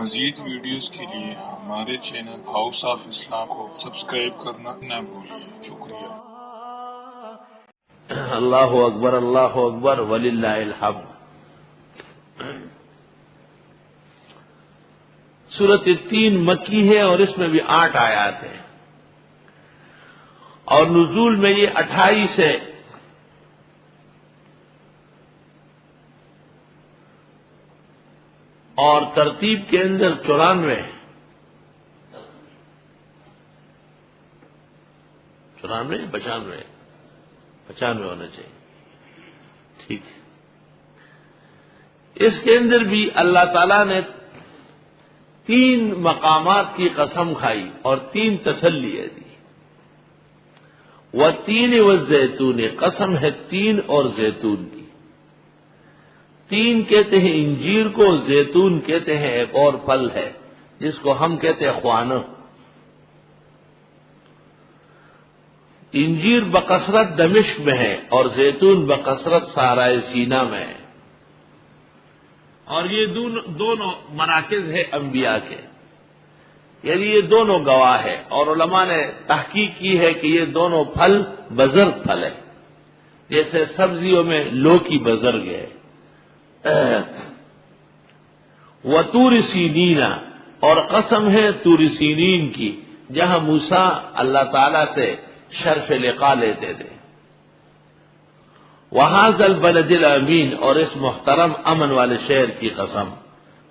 مزید ویڈیوز کے لیے ہمارے چینل ہاؤس آف اسلام کو سبسکرائب کرنا نہ بھولیے۔ شکریہ۔ اللہ اکبر وللہ الحمد۔ سورۃ التین مکی ہے اور اس میں بھی 8 آیات ہیں، اور نزول میں یہ 28 ہے، اور ترتیب کے اندر 94 ہے۔ 94 95 ہونا چاہیے، ٹھیک ہے۔ اس کے اندر بھی اللہ تعالیٰ نے 3 مقامات کی قسم کھائی اور 3 تسلیاں دی۔ والتین والزیتون، قسم ہے تین اور زیتون کی۔ تین کہتے ہیں انجیر کو، زیتون کہتے ہیں ایک اور پھل ہے جس کو ہم کہتے ہیں خوانہ۔ انجیر بکثرت دمشق میں ہے اور زیتون بکثرت صحرائے سینا میں ہے، اور یہ دونوں مراکز ہے انبیاء کے، یعنی یہ دونوں گواہ ہے، اور علماء نے تحقیق کی ہے کہ یہ دونوں پھل بزرگ پھل ہے، جیسے سبزیوں میں لوکی بزرگ ہے۔ وطور سینین، اور قسم ہے طور سینین کی، جہاں موسیٰ اللہ تعالی سے شرف لقاء لیتے تھے۔ وہذا البلد الامین، اور اس محترم امن والے شہر کی قسم،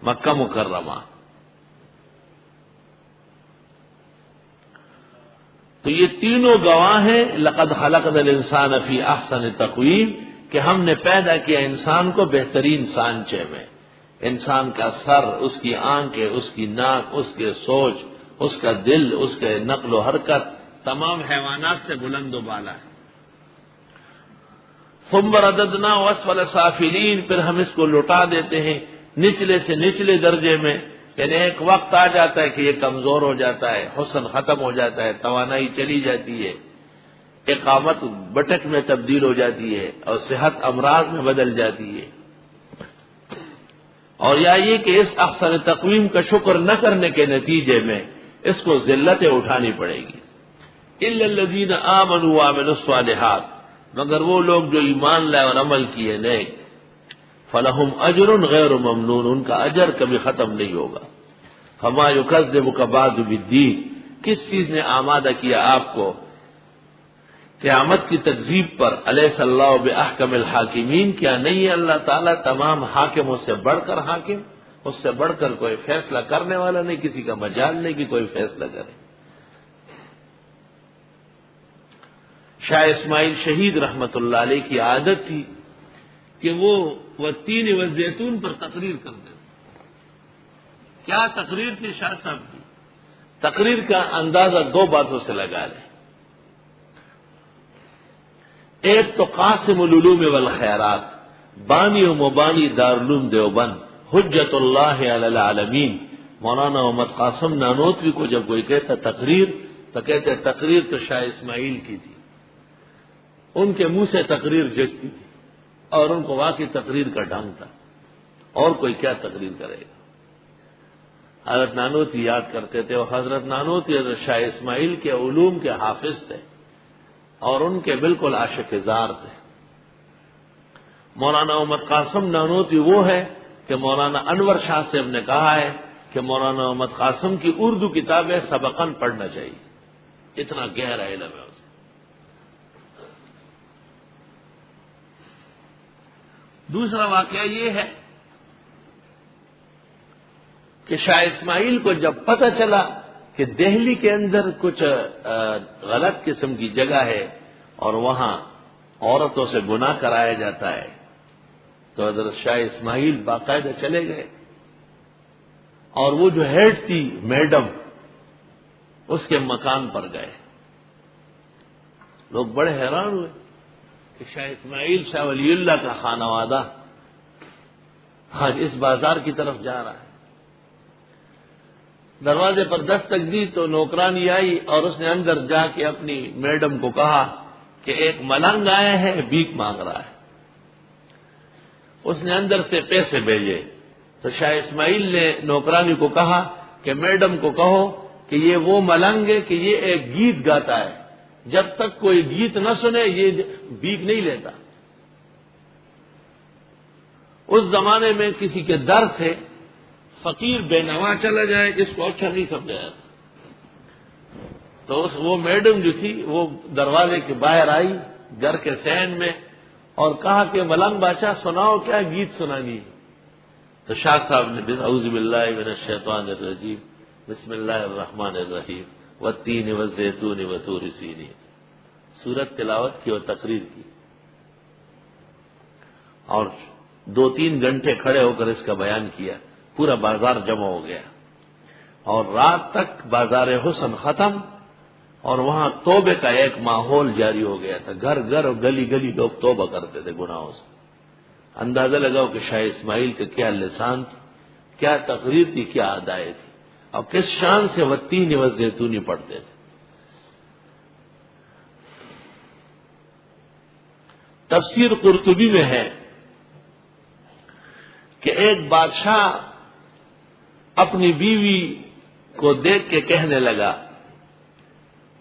مکہ مکرمہ۔ تو یہ تینوں گواہ ہیں، لقد خلقنا الانسان فی احسن تقویم، کہ ہم نے پیدا کیا انسان کو بہترین سانچے میں۔ انسان کا سر، اس کی آنکھیں، اس کی ناک، اس کے سوچ، اس کا دل، اس کے نقل و حرکت تمام حیوانات سے بلند و بالا ہے۔ ثم رددناه اسفل سافلین، پھر ہم اس کو لٹا دیتے ہیں نچلے سے نچلے درجے میں، یعنی ایک وقت آ جاتا ہے کہ یہ کمزور ہو جاتا ہے، حسن ختم ہو جاتا ہے، توانائی چلی جاتی ہے، اقامت بٹک میں تبدیل ہو جاتی ہے، اور صحت امراض میں بدل جاتی ہے۔ اور یا یہ کہ اس احسن تقویم کا شکر نہ کرنے کے نتیجے میں اس کو ذلتیں اٹھانی پڑے گی۔ الا الذین آمنوا وعملوا الصالحات، مگر وہ لوگ جو ایمان لائے اور عمل کیے نیک، فلہم اجر غیر ممنون، ان کا اجر کبھی ختم نہیں ہوگا۔ فما یکذبک بعد بالدین، کس چیز نے آمادہ کیا آپ کو قیامت کی تکذیب پر؟ الیس اللہ باحکم الحاکمین، کیا نہیں ہے اللہ تعالیٰ تمام حاکموں سے بڑھ کر حاکم؟ اس سے بڑھ کر کوئی فیصلہ کرنے والا نہیں، کسی کا مجال نہیں کہ کوئی فیصلہ کرے۔ شاہ اسماعیل شہید رحمت اللہ علیہ کی عادت تھی کہ وہ تین والزیتون پر تقریر کرتے۔ کیا تقریر تھی شاہ صاحب کی؟ تقریر کا اندازہ 2 باتوں سے لگا لیں۔ ایک تو قاسم العلوم والخیرات، بانی و مبانی دارالعلوم دیوبند، حجت اللہ علی العالمین، مولانا محمد قاسم نانوتوی کو جب کوئی کہتا تقریر تو کہتے تقریر تو شاہ اسماعیل کی تھی، ان کے منہ سے تقریر جچتی تھی، اور ان کو واقعی تقریر کا ڈھنگ تھا، اور کوئی کیا تقریر کرے گا۔ حضرت نانوتوی یاد کرتے تھے، اور حضرت نانوتوی حضرت شاہ اسماعیل کے علوم کے حافظ تھے، اور ان کے بالکل عاشق زار تھے۔ مولانا محمد قاسم نانوتوی وہ ہے کہ مولانا انور شاہ صاحب نے کہا ہے کہ مولانا محمد قاسم کی اردو کتابیں سبقاً پڑھنا چاہیے، اتنا گہرا علم ہے اسے۔ دوسرا واقعہ یہ ہے کہ شاہ اسماعیل کو جب پتہ چلا کہ دہلی کے اندر کچھ غلط قسم کی جگہ ہے اور وہاں عورتوں سے گناہ کرایا جاتا ہے، تو حضرت شاہ اسماعیل باقاعدہ چلے گئے، اور وہ جو ہیڈ تھی میڈم، اس کے مکان پر گئے۔ لوگ بڑے حیران ہوئے کہ شاہ اسماعیل شاہ ولی اللہ کا خانوادہ آج اس بازار کی طرف جا رہا ہے۔ دروازے پر دستک دی تو نوکرانی آئی، اور اس نے اندر جا کے اپنی میڈم کو کہا کہ ایک ملنگ آیا ہے، بھیک مانگ رہا ہے۔ اس نے اندر سے پیسے بھیجے، تو شاہ اسماعیل نے نوکرانی کو کہا کہ میڈم کو کہو کہ یہ وہ ملنگ ہے کہ یہ ایک گیت گاتا ہے، جب تک کوئی گیت نہ سنے یہ بھیک نہیں لیتا۔ اس زمانے میں کسی کے در سے فقیر بے نوا چلا جائے اس کو اچھا نہیں سمجھا جاتا۔ تو وہ میڈم جو تھی وہ دروازے کے باہر آئی گھر کے صحن میں اور کہا کہ ملنگ بادشاہ سناؤ، کیا گیت سنانی ہے؟ تو شاہ صاحب نے اعوذ باللہ من الشیطان الرجیم بسم اللہ الرحمن الرحیم والتین والزیتون وطور سینین سورت تلاوت کی اور تقریر کی، اور 2-3 گھنٹے کھڑے ہو کر اس کا بیان کیا۔ پورا بازار جمع ہو گیا اور رات تک بازار حسن ختم، اور وہاں توبے کا ایک ماحول جاری ہو گیا تھا۔ گھر گھر اور گلی گلی لوگ توبہ کرتے تھے گناہوں سے۔ اندازہ لگاؤ کہ شاہ اسماعیل کا کیا لسان تھی، کیا تقریر تھی، کیا ادائے تھی، اور کس شان سے والتین والزیتون پڑھتے تھے۔ تفسیر قرطبی میں ہے کہ ایک بادشاہ اپنی بیوی کو دیکھ کے کہنے لگا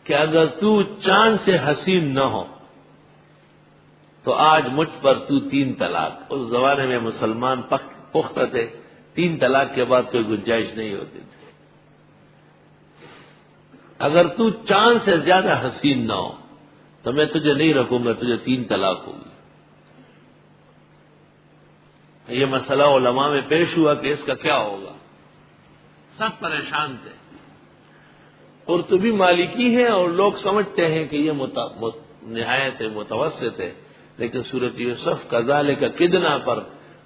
کہ اگر تو چاند سے حسین نہ ہو تو آج مجھ پر تو 3 طلاق۔ اس زمانے میں مسلمان پختہ تھے، 3 طلاق کے بعد کوئی گنجائش نہیں ہوتی تھی۔ اگر تو چاند سے زیادہ حسین نہ ہو تو میں تجھے نہیں رکھوں گا، تجھے 3 طلاق ہوگی۔ یہ مسئلہ علماء میں پیش ہوا کہ اس کا کیا ہوگا، سب پریشان تھے۔ قرطبی مالکی ہے اور لوگ سمجھتے ہیں کہ یہ نہایت متوسط ہے، لیکن سورۃ یوسف کذالک کدنا پر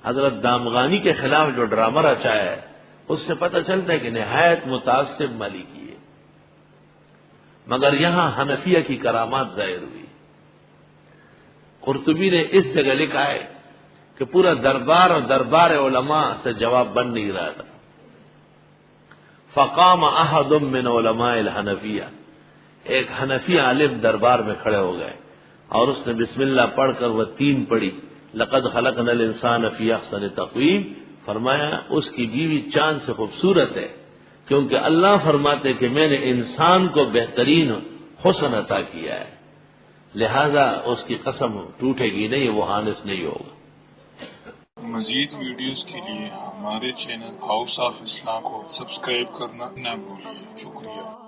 حضرت دامغانی کے خلاف جو ڈرامہ رچایا ہے اس سے پتہ چلتا ہے کہ نہایت متعصب مالکی ہے، مگر یہاں حنفیہ کی کرامات ظاہر ہوئی۔ قرطبی نے اس جگہ لکھا ہے کہ پورا دربار اور دربار علماء سے جواب بن نہیں رہا تھا۔ فقام احد من علماء الحنفیہ، ایک حنفی عالم دربار میں کھڑے ہو گئے اور اس نے بسم اللہ پڑھ کر وہ 3 پڑھی، لقد خلقنا الانسان فی احسن تقویم۔ فرمایا اس کی بیوی چاند سے خوبصورت ہے، کیونکہ اللہ فرماتے کہ میں نے انسان کو بہترین حسن عطا کیا ہے، لہذا اس کی قسم ٹوٹے گی نہیں، وہ حانث نہیں ہوگا۔ مزید ویڈیوز کے لیے ہمارے چینل ہاؤس آف اسلام کو سبسکرائب کرنا نہ بھولیے۔ شکریہ۔